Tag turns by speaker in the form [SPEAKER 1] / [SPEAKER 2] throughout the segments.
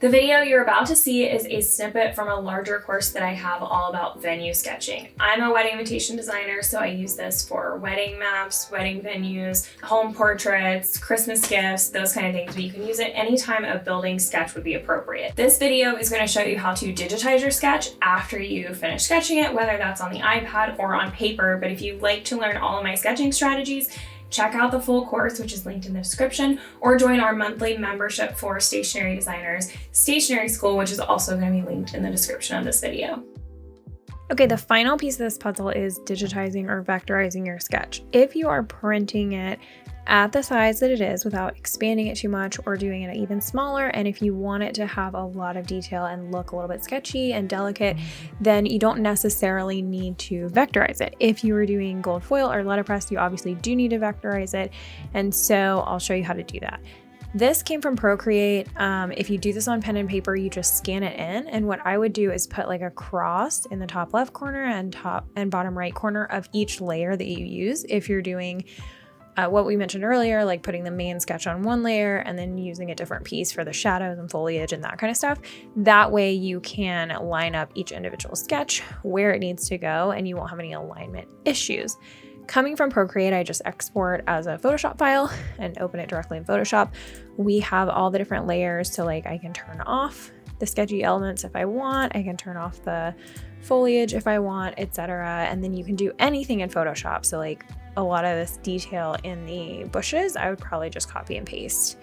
[SPEAKER 1] The video you're about to see is a snippet from a larger course that I have all about venue sketching. I'm a wedding invitation designer, so I use this for wedding maps, wedding venues, home portraits, Christmas gifts, those kind of things, but you can use it anytime a building sketch would be appropriate. This video is going to show you how to digitize your sketch after you finish sketching it, whether that's on the iPad or on paper, but if you'd like to learn all of my sketching strategies, check out the full course, which is linked in the description, or join our monthly membership for stationery designers, Stationery School, which is also going to be linked in the description of this video. Okay, the final piece of this puzzle is digitizing or vectorizing your sketch. If you are printing it at the size that it is without expanding it too much or doing it even smaller, and if you want it to have a lot of detail and look a little bit sketchy and delicate, then you don't necessarily need to vectorize it. If you were doing gold foil or letterpress, you obviously do need to vectorize it, and so I'll show you how to do that. This came from Procreate. If you do this on pen and paper, you just scan it in, and what I would do is put like a cross in the top left corner and top and bottom right corner of each layer that you use. If you're doing what we mentioned earlier, like putting the main sketch on one layer and then using a different piece for the shadows and foliage and that kind of stuff. That way you can line up each individual sketch where it needs to go and you won't have any alignment issues. Coming from Procreate, I just export as a Photoshop file and open it directly in Photoshop. We have all the different layers, so like I can turn off the sketchy elements if I want, I can turn off the foliage if I want, etc. And then you can do anything in Photoshop. So like a lot of this detail in the bushes, I would probably just copy and paste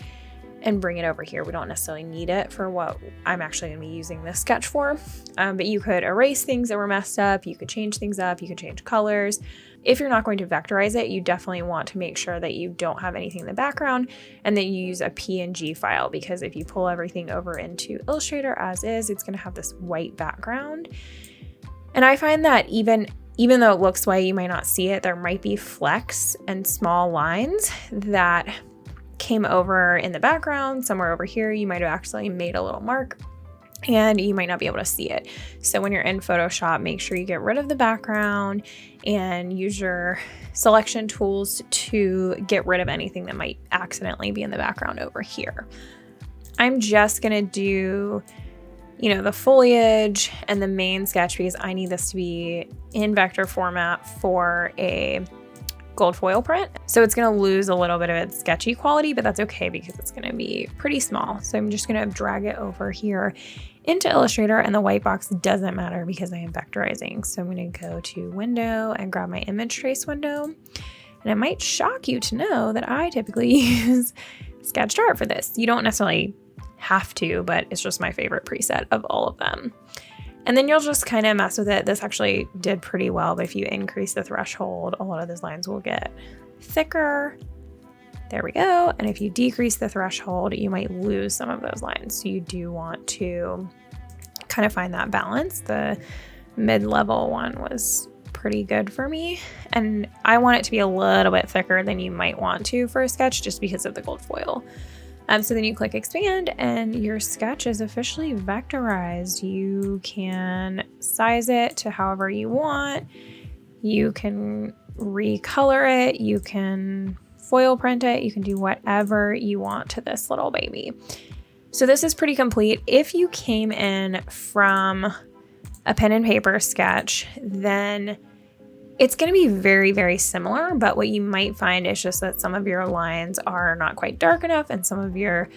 [SPEAKER 1] and bring it over here. We don't necessarily need it for what I'm actually gonna be using this sketch for. But you could erase things that were messed up, you could change things up, you could change colors. If you're not going to vectorize it, you definitely want to make sure that you don't have anything in the background and that you use a PNG file, because if you pull everything over into Illustrator as is, it's gonna have this white background. And I find that even though it looks white, you might not see it, there might be flecks and small lines that came over in the background. Somewhere over here, you might have actually made a little mark and you might not be able to see it. So when you're in Photoshop, make sure you get rid of the background and use your selection tools to get rid of anything that might accidentally be in the background over here. I'm just gonna do the foliage and the main sketch because I need this to be in vector format for a gold foil print. So it's gonna lose a little bit of its sketchy quality, but that's okay because it's gonna be pretty small. So I'm just gonna drag it over here into Illustrator, and the white box doesn't matter because I am vectorizing. So I'm gonna go to Window and grab my image trace window. And it might shock you to know that I typically use Sketch-Art for this. You don't necessarily have to, but it's just my favorite preset of all of them. And then you'll just kind of mess with it. This actually did pretty well, but if you increase the threshold, a lot of those lines will get thicker. There we go. And if you decrease the threshold, you might lose some of those lines. So you do want to kind of find that balance. The mid-level one was pretty good for me. And I want it to be a little bit thicker than you might want to for a sketch just because of the gold foil. So then you click expand and your sketch is officially vectorized. You can size it to however you want. You can recolor it. You can foil print it. You can do whatever you want to this little baby. So this is pretty complete. If you came in from a pen and paper sketch, then it's going to be very, very similar, but what you might find is just that some of your lines are not quite dark enough, and some of your,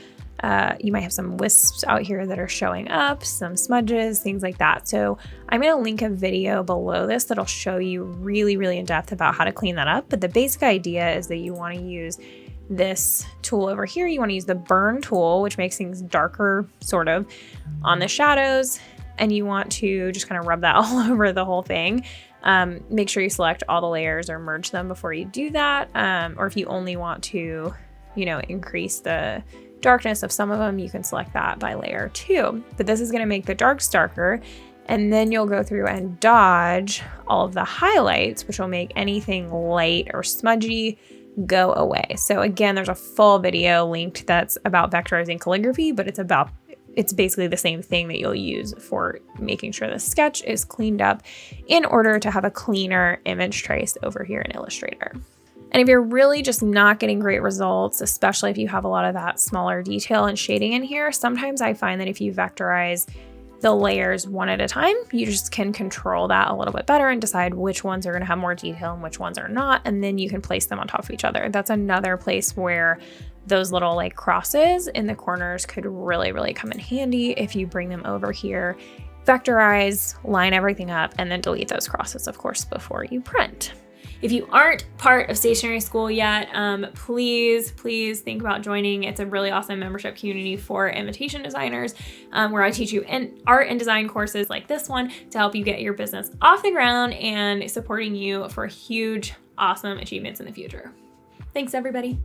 [SPEAKER 1] you might have some wisps out here that are showing up, some smudges, things like that. So I'm going to link a video below this that'll show you really, really in depth about how to clean that up. But the basic idea is that you want to use this tool over here. You want to use the burn tool, which makes things darker, sort of, on the shadows. And you want to just kind of rub that all over the whole thing. Make sure you select all the layers or merge them before you do that. Or if you only want to, increase the darkness of some of them, you can select that by layer too. But this is going to make the darks darker. And then you'll go through and dodge all of the highlights, which will make anything light or smudgy go away. So again, there's a full video linked that's about vectorizing calligraphy, but it's basically the same thing that you'll use for making sure the sketch is cleaned up in order to have a cleaner image trace over here in Illustrator.
[SPEAKER 2] And if you're really just not getting great results, especially if you have a lot of that smaller detail and shading in here, sometimes I find that if you vectorize the layers one at a time, you just can control that a little bit better and decide which ones are going to have more detail and which ones are not, and then you can place them on top of each other. That's another place where those little like crosses in the corners could really come in handy if you bring them over here, vectorize, line everything up, and then delete those crosses, of course, before you print. If you aren't part of stationery school yet, please think about joining. It's a really awesome membership community for invitation designers, where I teach you art and design courses like this one to help you get your business off the ground and supporting you for huge, awesome achievements in the future. Thanks, everybody.